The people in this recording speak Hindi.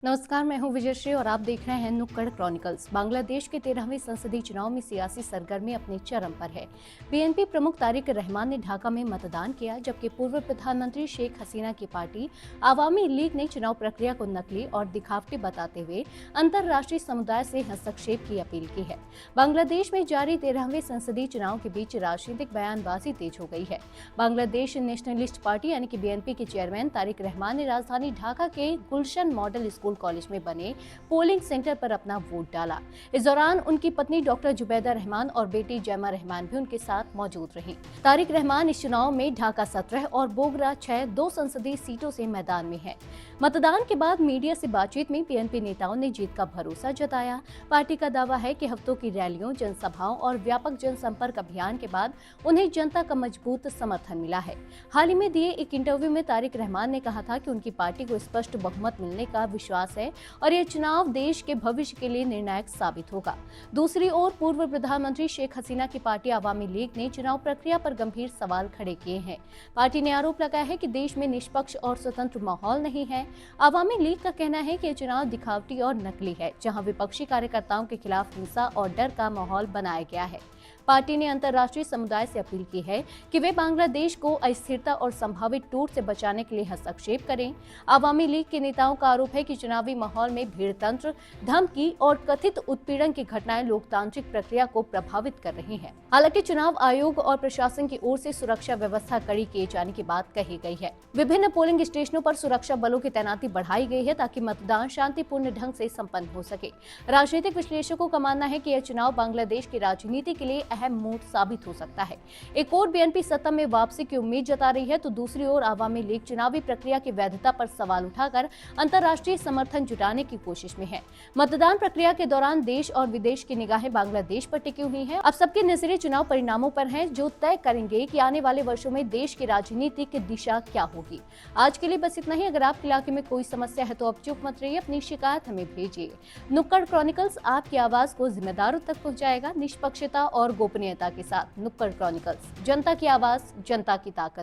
नमस्कार, मैं हूं विजयश्री और आप देख रहे हैं नुक्कड़ क्रॉनिकल्स। बांग्लादेश के 13वें संसदीय चुनाव में सियासी सरगर्मी अपने चरम पर है। बीएनपी प्रमुख तारिक रहमान ने ढाका में मतदान किया, जबकि पूर्व प्रधानमंत्री शेख हसीना की पार्टी आवामी लीग ने चुनाव प्रक्रिया को नकली और दिखावटी बताते हुए अंतर्राष्ट्रीय समुदाय से हस्तक्षेप की अपील की है। बांग्लादेश में जारी 13वें संसदीय चुनाव के बीच राजनीतिक बयानबाजी तेज हो गई है। बांग्लादेश नेशनलिस्ट पार्टी यानी कि बीएनपी के चेयरमैन तारिक रहमान ने राजधानी ढाका के गुलशन मॉडल स्कूल कॉलेज में बने पोलिंग सेंटर पर अपना वोट डाला। इस दौरान उनकी पत्नी डॉक्टर जुबैदा रहमान और बेटी जैमा रहमान भी उनके साथ मौजूद रहीं। तारिक रहमान इस चुनाव में ढाका 17 और बोगरा 6 दो संसदीय सीटों से मैदान में हैं। मतदान के बाद मीडिया से बातचीत में पीएनपी नेताओं ने जीत का भरोसा जताया। पार्टी का दावा है कि हफ्तों की रैलियों, जनसभाओं और व्यापक जनसंपर्क अभियान के बाद उन्हें जनता का मजबूत समर्थन मिला है। हाल ही में दिए एक इंटरव्यू में तारिक रहमान ने कहा था कि उनकी पार्टी को स्पष्ट बहुमत मिलने का विश्वास है और यह चुनाव देश के भविष्य के लिए निर्णायक साबित होगा। दूसरी ओर पूर्व प्रधानमंत्री शेख हसीना की पार्टी आवामी लीग ने चुनाव प्रक्रिया पर गंभीर सवाल खड़े किए हैं। पार्टी ने आरोप लगाया है कि देश में निष्पक्ष और स्वतंत्र माहौल नहीं है। आवामी लीग का कहना है कि यह चुनाव दिखावटी और नकली है, जहां विपक्षी कार्यकर्ताओं के खिलाफ हिंसा और डर का माहौल बनाया गया है। पार्टी ने अंतर्राष्ट्रीय समुदाय से अपील की है कि वे बांग्लादेश को अस्थिरता और संभावित टूट से बचाने के लिए हस्तक्षेप करें। आवामी लीग के नेताओं का आरोप है कि चुनावी माहौल में भीड़ तंत्र, धमकी और कथित उत्पीड़न की घटनाएं लोकतांत्रिक प्रक्रिया को प्रभावित कर रही हैं। हालांकि चुनाव आयोग और प्रशासन की ओर से सुरक्षा व्यवस्था कड़ी किए जाने की बात कही गई है। विभिन्न पोलिंग स्टेशनों पर सुरक्षा बलों की तैनाती बढ़ाई गई है ताकि मतदान शांतिपूर्ण ढंग से संपन्न हो सके। राजनीतिक विश्लेषकों का मानना है कि यह चुनाव बांग्लादेश की राजनीति के लिए अहम मोड़ साबित हो सकता है। एक और बीएनपी सत्ता में वापसी की उम्मीद जता रही है, तो दूसरी ओर आवामी लीग चुनावी प्रक्रिया की वैधता पर सवाल उठाकर अंतर्राष्ट्रीय समर्थन जुटाने की कोशिश में है। मतदान प्रक्रिया के दौरान देश और विदेश की निगाहें बांग्लादेश पर टिकी हुई हैं। अब सबके नजरें चुनाव परिणामों पर हैं, जो तय करेंगे कि आने वाले वर्षों में देश की राजनीति की दिशा क्या होगी। आज के लिए बस इतना ही। अगर आपके इलाके में कोई समस्या है तो आप चुप मत रहिए, अपनी शिकायत हमें भेजिए। नुक्कड़ क्रॉनिकल्स आपकी आवाज को जिम्मेदारों तक पहुंचाएगा, निष्पक्षता और गोपनीयता के साथ। नुक्कड़ क्रॉनिकल्स, जनता की आवाज, जनता की ताकत।